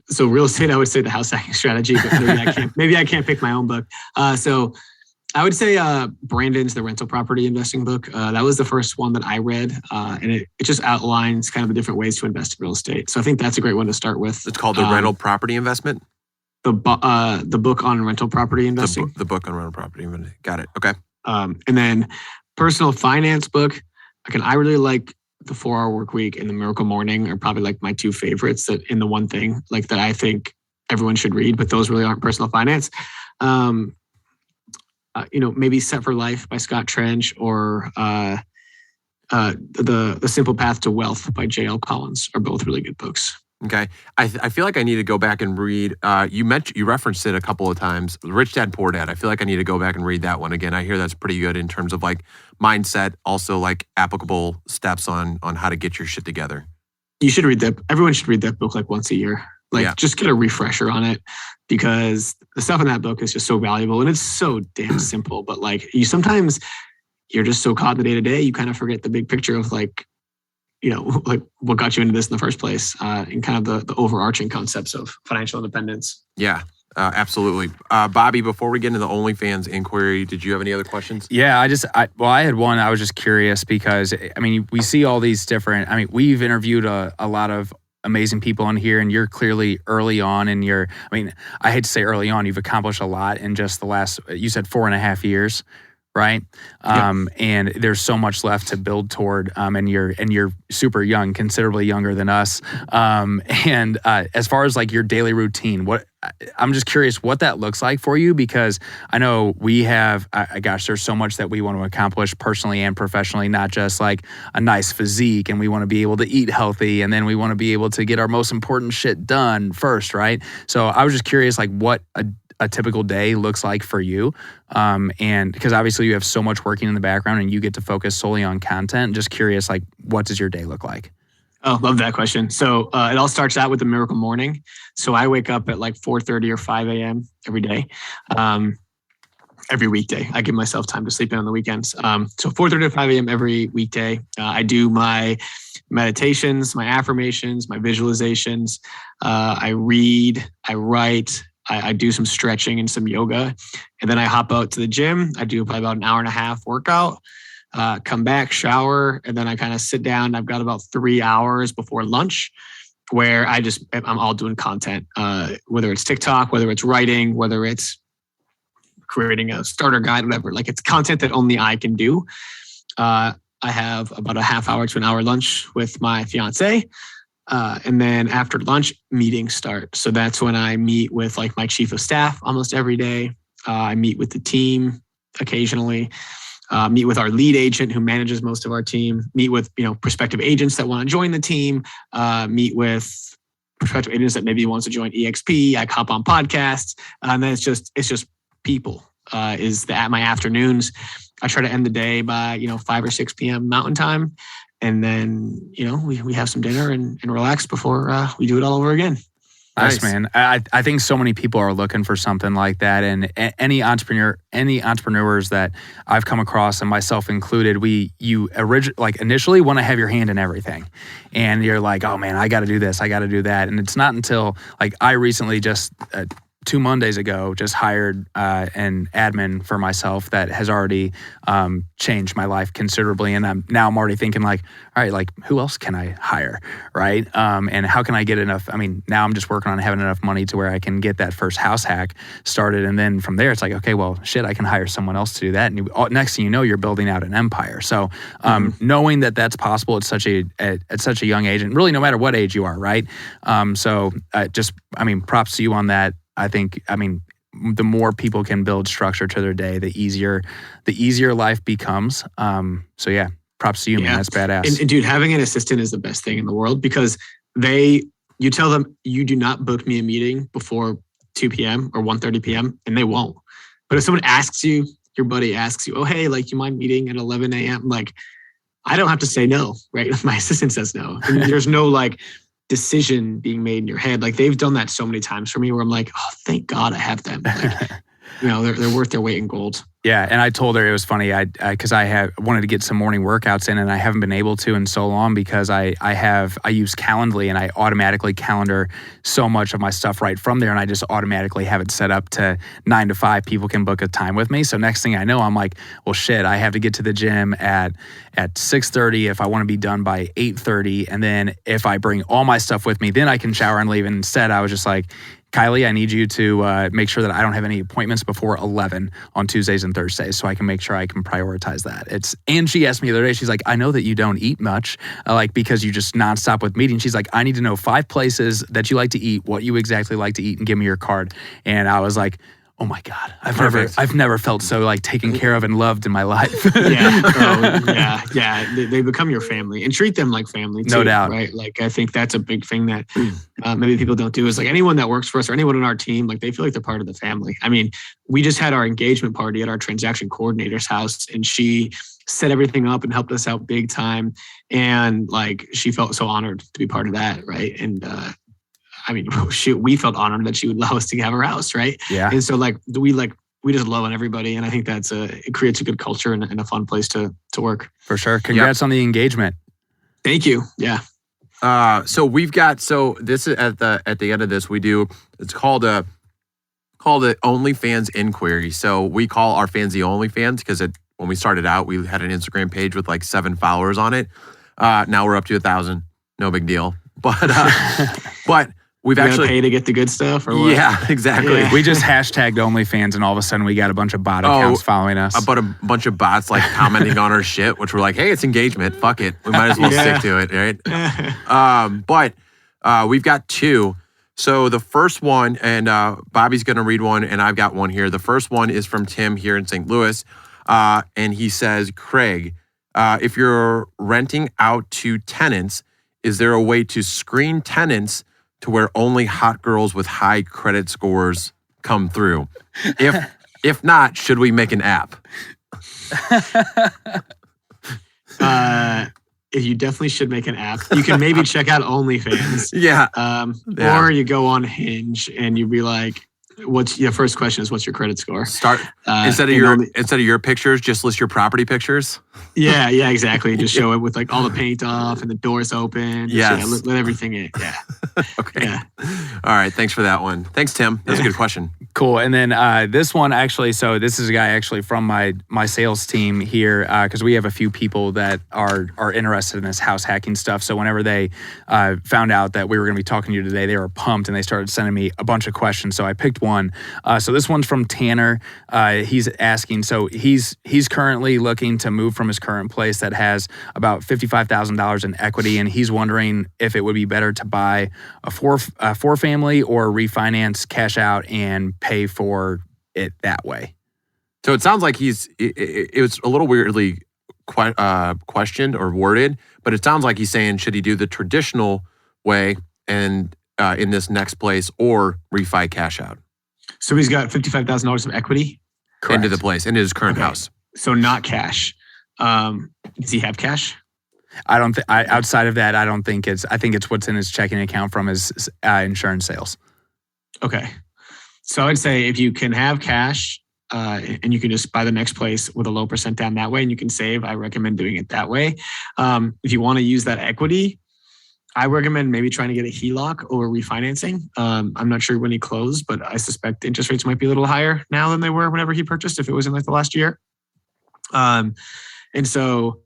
B: So real estate, I would say the house hacking strategy, but maybe I can't pick my own book. So I would say Brandon's The Rental Property Investing book. That was the first one that I read, and it just outlines kind of the different ways to invest in real estate. So I think that's a great one to start with.
A: It's called The Rental Property Investment?
B: The book on rental property investing.
A: The book on rental property investing. Got it. Okay.
B: And then personal finance book. I really like The 4-Hour Work Week and The Miracle Morning are probably like my two favorites that in the one thing like that I think everyone should read, but those really aren't personal finance. Maybe Set for Life by Scott Trench or The Simple Path to Wealth by J.L. Collins are both really good books.
A: Okay. I feel like I need to go back and read, you referenced it a couple of times, Rich Dad, Poor Dad. I feel like I need to go back and read that one again. I hear that's pretty good in terms of like mindset, also like applicable steps on how to get your shit together.
B: You should read that. Everyone should read that book like once a year. Just get a refresher on it because the stuff in that book is just so valuable and it's so damn simple. But like sometimes you're just so caught in the day to day, you kind of forget the big picture of like what got you into this in the first place and kind of the overarching concepts of financial independence. Yeah,
A: absolutely. Bobby, before we get into the OnlyFans inquiry, did you have any other questions?
C: Yeah, I had one. I was just curious because, we see all these different, we've interviewed a lot of amazing people on here and you're clearly early on in your, I hate to say early on, you've accomplished a lot in just the last, you said 4.5 years. Right. Yep. And there's so much left to build toward. And you're super young, considerably younger than us. And as far as like your daily routine, I'm just curious what that looks like for you, because I know we have, there's so much that we want to accomplish personally and professionally, not just like a nice physique, and we want to be able to eat healthy, and then we want to be able to get our most important shit done first, right? So I was just curious, like what a typical day looks like for you. And because obviously you have so much working in the background and you get to focus solely on content. Just curious, like, what does your day look like?
B: Oh, love that question. So it all starts out with the Miracle Morning. So I wake up at like 4:30 or 5 a.m. every day. Every weekday. I give myself time to sleep in on the weekends. So 4:30 to 5 a.m. every weekday. I do my meditations, my affirmations, my visualizations. I read, I write, I do some stretching and some yoga, and then I hop out to the gym. I do probably about an hour and a half workout. come back, shower, and then I kind of sit down. I've got about 3 hours before lunch where I'm all doing content, whether it's TikTok, whether it's writing, whether it's creating a starter guide, whatever. Like, it's content that only I can do. I have about a half hour to an hour lunch with my fiance. And then after lunch, meetings start. So that's when I meet with like my chief of staff almost every day. I meet with the team occasionally, meet with our lead agent who manages most of our team, meet with, prospective agents that want to join the team, meet with prospective agents that maybe wants to join EXP. I hop on podcasts, and then it's just people at my afternoons. I try to end the day by, 5 or 6 p.m. Mountain Time. And then, we have some dinner and relax before we do it all over again.
C: Nice, man. I think so many people are looking for something like that. And any entrepreneurs that I've come across, and myself included, initially want to have your hand in everything. And you're like, oh man, I got to do this, I got to do that. And it's not until I recently just 2 Mondays ago, just hired an admin for myself that has already changed my life considerably. And I'm already thinking all right, who else can I hire, right? And how can I get enough? I mean, now I'm just working on having enough money to where I can get that first house hack started. And then from there, it's like, okay, well, shit, I can hire someone else to do that. And next thing you know, you're building out an empire. So knowing that that's possible at such a young age, and really no matter what age you are, right? Props to you on that. I think, the more people can build structure to their day, the easier life becomes. So yeah, props to you, man. That's badass.
B: And dude, having an assistant is the best thing in the world, because you tell them you do not book me a meeting before 2 p.m. or 1:30 p.m. and they won't. But if someone asks you, your buddy asks you, oh, hey, you mind meeting at 11 a.m.? I don't have to say no, right? My assistant says no. And there's no decision being made in your head. They've done that so many times for me where I'm like, oh, thank God I have them. They're worth their weight in gold.
C: Yeah. And I told her it was funny. Cause I wanted to get some morning workouts in, and I haven't been able to in so long because I use Calendly, and I automatically calendar so much of my stuff right from there. And I just automatically have it set up to 9 to 5. People can book a time with me. So next thing I know, I'm like, well, shit, I have to get to the gym at 6:30 if I want to be done by 8:30. And then if I bring all my stuff with me, then I can shower and leave. And instead I was just like, Kylie, I need you to make sure that I don't have any appointments before 11 on Tuesdays and Thursdays, so I can make sure I can prioritize that. And she asked me the other day, she's like, I know that you don't eat much, because you just nonstop with meetings. She's like, I need to know 5 places that you like to eat, what you exactly like to eat, and give me your card. And I was like, oh my God, I've never felt so taken care of and loved in my life.
B: Yeah. They become your family, and treat them like family too.
C: No doubt.
B: Right. I think that's a big thing that maybe people don't do is anyone that works for us or anyone on our team, they feel like they're part of the family. We just had our engagement party at our transaction coordinator's house, and she set everything up and helped us out big time. And she felt so honored to be part of that. Right. And, we felt honored that she would allow us to have her house, right?
C: Yeah.
B: And so we just love on everybody, and I think it creates a good culture and a fun place to work.
C: For sure. Congrats on the engagement.
B: Thank you. Yeah.
A: So this is at the end of this it's called the OnlyFans inquiry. So we call our fans the OnlyFans because when we started out, we had an Instagram page with 7 followers on it. Now we're up to 1,000. No big deal. But we've actually
B: pay to get the good stuff, or what?
A: Yeah, exactly.
C: Yeah. We just hashtagged OnlyFans, and all of a sudden we got a bunch of bot accounts following us.
A: About a bunch of bots commenting on our shit, which we're like, hey, it's engagement. Fuck it. We might as well stick to it, right? But we've got 2. So the first one, and Bobby's going to read one, and I've got one here. The first one is from Tim here in St. Louis, and he says, Craig, if you're renting out to tenants, is there a way to screen tenants to where only hot girls with high credit scores come through? If not, should we make an app?
B: You definitely should make an app. You can maybe check out OnlyFans.
A: Yeah.
B: Or you go on Hinge and you be like, first question is, what's your credit score?
A: Instead of your pictures, just list your property pictures.
B: Yeah, exactly. Just show it with all the paint off and the doors open.
A: Yes.
B: Let everything in. Yeah.
A: Okay.
B: Yeah.
A: All right. Thanks for that one. Thanks, Tim. That's a good question.
C: Cool. And then this one actually, so this is a guy actually from my sales team here, because we have a few people that are interested in this house hacking stuff. So whenever they found out that we were going to be talking to you today, they were pumped and they started sending me a bunch of questions. So I picked one. So this one's from Tanner. He's asking, so he's currently looking to move from his current place that has about $55,000 in equity, and he's wondering if it would be better to buy a four family or refinance, cash out, and pay for it that way.
A: So it sounds like it was a little weirdly questioned or worded, but it sounds like he's saying, should he do the traditional way and in this next place, or refi cash out?
B: So he's got $55,000 of equity?
C: Correct.
A: Into the place, into his current house.
B: So not cash. Does he have cash?
C: I don't think, outside of that, I think it's what's in his checking account from his insurance sales.
B: Okay. So I'd say if you can have cash and you can just buy the next place with a low percent down that way and you can save, I recommend doing it that way. If you want to use that equity, I recommend maybe trying to get a HELOC or refinancing. I'm not sure when he closed, but I suspect interest rates might be a little higher now than they were whenever he purchased, if it was in like the last year. And so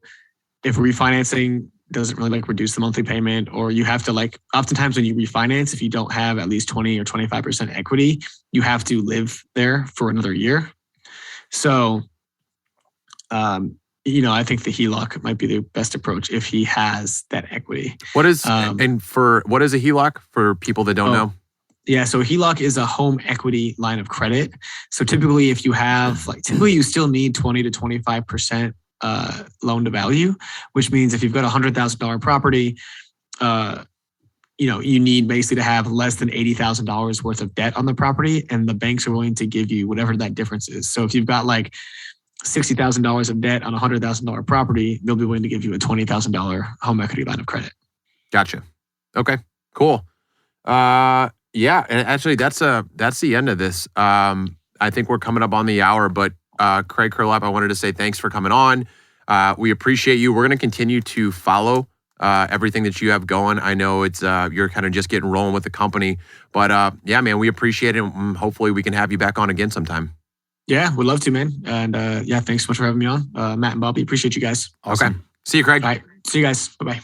B: if refinancing doesn't really like reduce the monthly payment, or you have to like, oftentimes when you refinance, if you don't have at least 20 or 25% equity, you have to live there for another year. So, I think the HELOC might be the best approach if he has that equity.
A: What is what is a HELOC for people that don't know?
B: Yeah, so HELOC is a home equity line of credit. So typically, if you have typically you still need 20 to 25% loan to value, which means if you've got $100,000 property, you need basically to have less than $80,000 worth of debt on the property, and the banks are willing to give you whatever that difference is. So if you've got like $60,000 of debt on a $100,000 property, they'll be willing to give you a $20,000 home equity line of credit.
A: Gotcha. Okay, cool. Yeah, and actually that's the end of this. I think we're coming up on the hour, but Craig Curelop, I wanted to say thanks for coming on. We appreciate you. We're going to continue to follow everything that you have going. I know it's you're kind of just getting rolling with the company, but yeah, man, we appreciate it. And hopefully we can have you back on again sometime.
B: Yeah, we'd love to, man. And yeah, thanks so much for having me on. Matt and Bobby, appreciate you guys.
A: Awesome. Okay. See you, Craig.
B: All right. See you guys. Bye-bye.